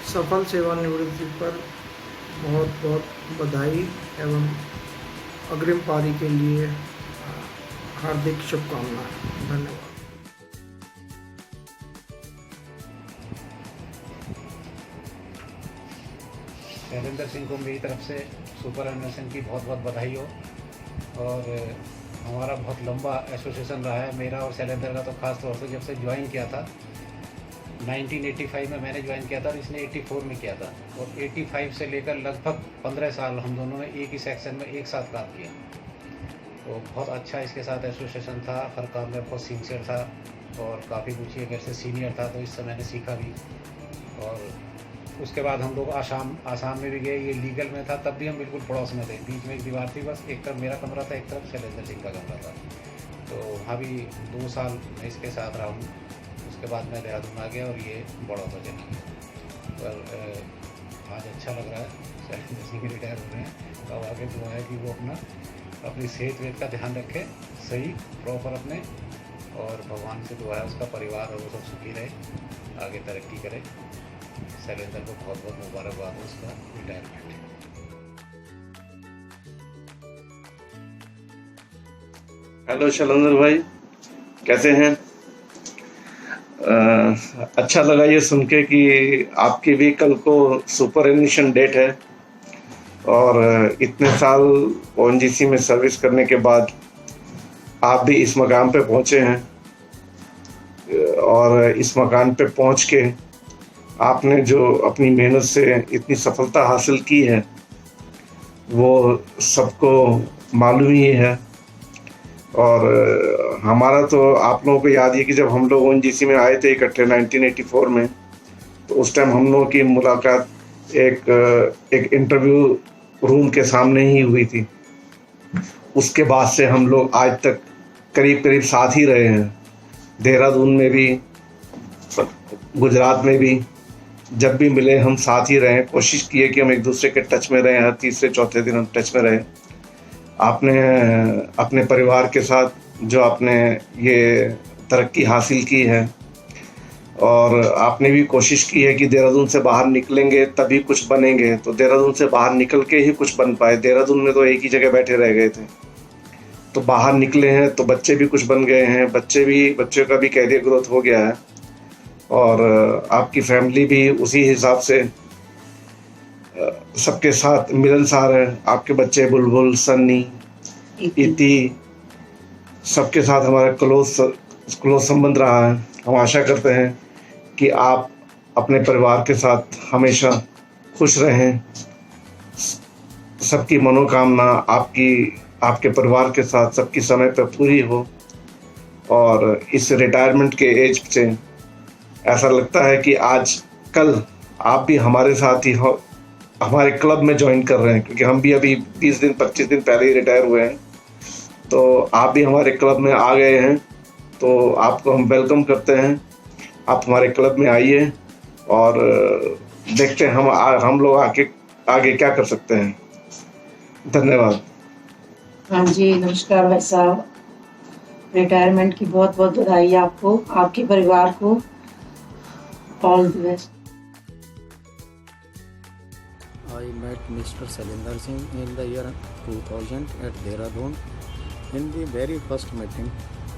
सफल सेवानिवृत्ति पर बहुत बहुत बधाई एवं अग्रिम पारी के लिए हार्दिक शुभकामनाएं। धन्यवाद। शैलेंद्र सिंह को मेरी तरफ से सुपरएनुएशन की बहुत बहुत बधाई हो। और हमारा बहुत लंबा एसोसिएशन रहा है, मेरा और शैलेंद्र का तो खास तौर से जब से ज्वाइन किया था 1985 में मैंने ज्वाइन किया था और इसने 84 में किया था। और 85 से लेकर लगभग 15 साल हम दोनों ने एक ही सेक्शन में एक साथ काम किया। तो बहुत अच्छा इसके साथ एसोसिएशन था, हर काम में बहुत सिंसियर था और काफ़ी पूछिए मेरे से सीनियर था, तो इससे मैंने सीखा भी। और उसके बाद हम लोग आसाम में भी गए, ये लीगल में था, तब भी हम बिल्कुल पड़ोस में थे, बीच में एक दीवार थी, बस एक तरफ मेरा कमरा था, एक तरफ शैलेंद्र सिंह का कमरा था। तो वहाँ भी 2 साल मैं इसके साथ रहा हूँ। उसके बाद मैं देहरादून आ गया और ये बड़ौदा चला गया। पर आज अच्छा लग रहा है, शैलेंद्र सिंह रिटायर हो रहे हैं। अब आगे दुआ है कि वो अपनी सेहत वेत का ध्यान रखे, सही प्रॉपर अपने, और भगवान से दुआ है उसका परिवार और वो सब सुखी रहे, आगे तरक्की करे। शैलेंद्र को बहुत बहुत मुबारकबाद हो उसका रिटायरमेंट। हेलो शैलेंद्र भाई, कैसे हैं? अच्छा लगा ये सुन के कि आपकी भी कल को सुपरएनुएशन डेट है और इतने साल ओएनजीसी में सर्विस करने के बाद आप भी इस मकाम पे पहुंचे हैं। और इस मकाम पे पहुंच के आपने जो अपनी मेहनत से इतनी सफलता हासिल की है वो सबको मालूम ही है। और हमारा तो आप लोगों को याद है कि जब हम लोग ओएनजीसी में आए थे इकट्ठे 1984 में, तो उस टाइम हम लोगों की मुलाकात एक इंटरव्यू रूम के सामने ही हुई थी। उसके बाद से हम लोग आज तक करीब करीब साथ ही रहे हैं, देहरादून में भी, गुजरात में भी। जब भी मिले हम साथ ही रहे, कोशिश की है कि हम एक दूसरे के टच में रहें, हर तीसरे चौथे दिन हम टच में रहें। आपने अपने परिवार के साथ जो आपने ये तरक्की हासिल की है, और आपने भी कोशिश की है कि देहरादून से बाहर निकलेंगे तभी कुछ बनेंगे, तो देहरादून से बाहर निकल के ही कुछ बन पाए। देहरादून में तो एक ही जगह बैठे रह गए थे, तो बाहर निकले हैं तो बच्चे भी कुछ बन गए हैं, बच्चों का भी कैरियर ग्रोथ हो गया है। और आपकी फैमिली भी उसी हिसाब से सबके साथ मिलनसार है। आपके बच्चे बुलबुल, सन्नी, इति, सबके साथ हमारा क्लोज संबंध रहा है। हम आशा करते हैं कि आप अपने परिवार के साथ हमेशा खुश रहें। सबकी मनोकामना आपके परिवार के साथ सबकी समय पर पूरी हो। और इस रिटायरमेंट के एज से ऐसा लगता है कि आज कल आप भी हमारे साथ ही हमारे क्लब में ज्वाइन कर रहे हैं, क्योंकि हम भी अभी 20 दिन 25 दिन पहले ही रिटायर हुए हैं। तो आप भी हमारे क्लब में आ गए हैं, तो आपको हम वेलकम करते हैं। आप हमारे क्लब में आइए और देखते हैं हम लोग आगे क्या कर सकते हैं। धन्यवाद। हाँ जी, नमस्कार भाई साहब। रिटायरमेंट की बहुत बहुत बधाई आपको, आपके परिवार को। All the best. I met Mr. Shailendra Singh in the year 2000 at Dehradun. In the very first meeting,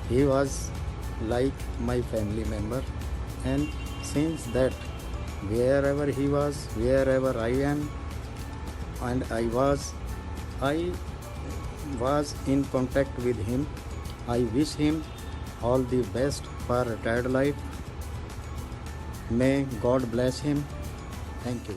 he was like my family member, and since that, wherever he was, wherever I am, and I was in contact with him. I wish him all the best for retired life. May God bless him. Thank you.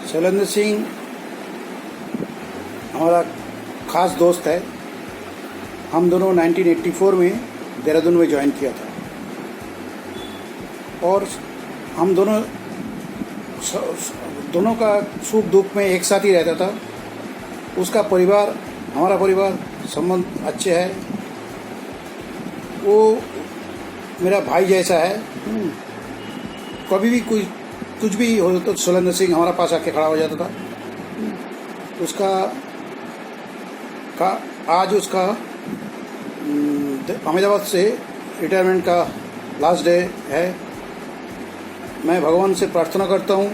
Shailendra Singh हमारा ख़ास दोस्त है। हम दोनों 1984 में देहरादून में join किया था और हम दोनों का सुख दुख में एक साथ ही रहता था। उसका परिवार, हमारा परिवार संबंध अच्छे है। वो मेरा भाई जैसा है। कभी भी कुछ भी हो तो शैलेंद्र सिंह हमारा पास आके खड़ा हो जाता था उसका आज उसका अहमदाबाद से रिटायरमेंट का लास्ट डे है। मैं भगवान से प्रार्थना करता हूँ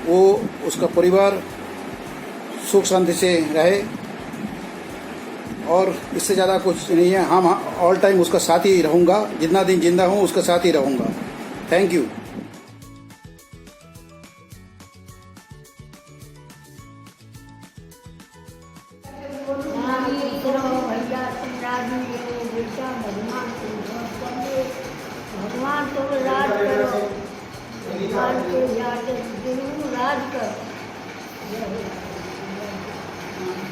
वो उसका परिवार सुख शांति से रहे और इससे ज़्यादा कुछ नहीं है। हम ऑल टाइम उसका साथ ही रहूँगा, जितना दिन जिंदा हूँ उसका साथ ही रहूँगा। Thank you. भगवान तो राज करो, भगवान के जरूर राज करो।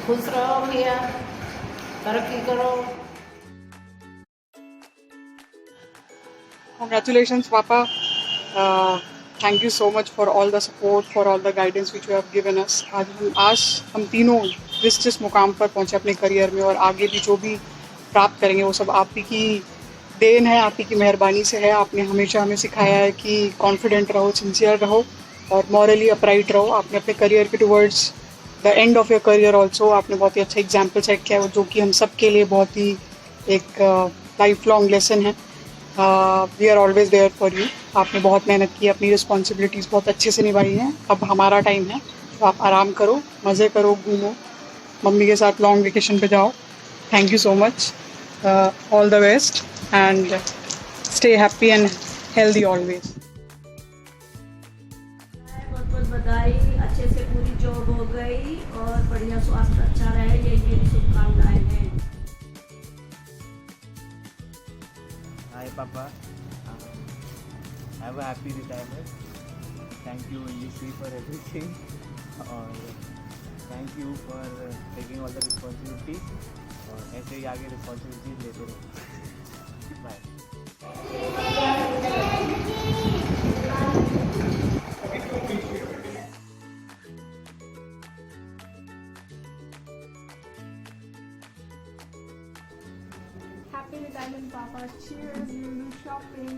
खुश रहो भैया, तरक्की करो। Congratulations, Papa. Thank you so much for all the support, for all the guidance which you have given us. आज हम तीनों जिस मुकाम पर पहुंचे अपने करियर में और आगे भी जो भी प्राप्त करेंगे वो सब आप ही की देन है, आप ही की मेहरबानी से है। आपने हमेशा हमें सिखाया है कि कॉन्फिडेंट रहो, सिंसियर रहो और मॉरली अपराइट रहो। आपने अपने करियर के towards the end of your career also आपने बहुत ही अच्छा एग्जाम्पल सेट किया है, जो कि हम सब के लिए बहुत ही एक लाइफ लॉन्ग लेसन है। We are always there for you. आपने बहुत मेहनत की, अपनी रिस्पॉन्सिबिलिटीज़ बहुत अच्छे से निभाई हैं। अब हमारा टाइम है, तो आप आराम करो, मज़े करो, घूमो, मम्मी के साथ लॉन्ग वेकेशन पे जाओ। Thank you so much, all the best and stay happy and healthy always. बहुत बहुत बधाई, अच्छे से पूरी जॉब हो गई और बढ़िया स्वास्थ्य अच्छा रहे, यही मेरी शुभकामनाएं हैं। Hi Papa, have a happy retirement. Thank you Industry for everything और thank you for taking all the responsibilities और ऐसे ही आगे responsibilities लेते रहो। Bye. Happy retirement, Papa. Cheers, Lulu shopping.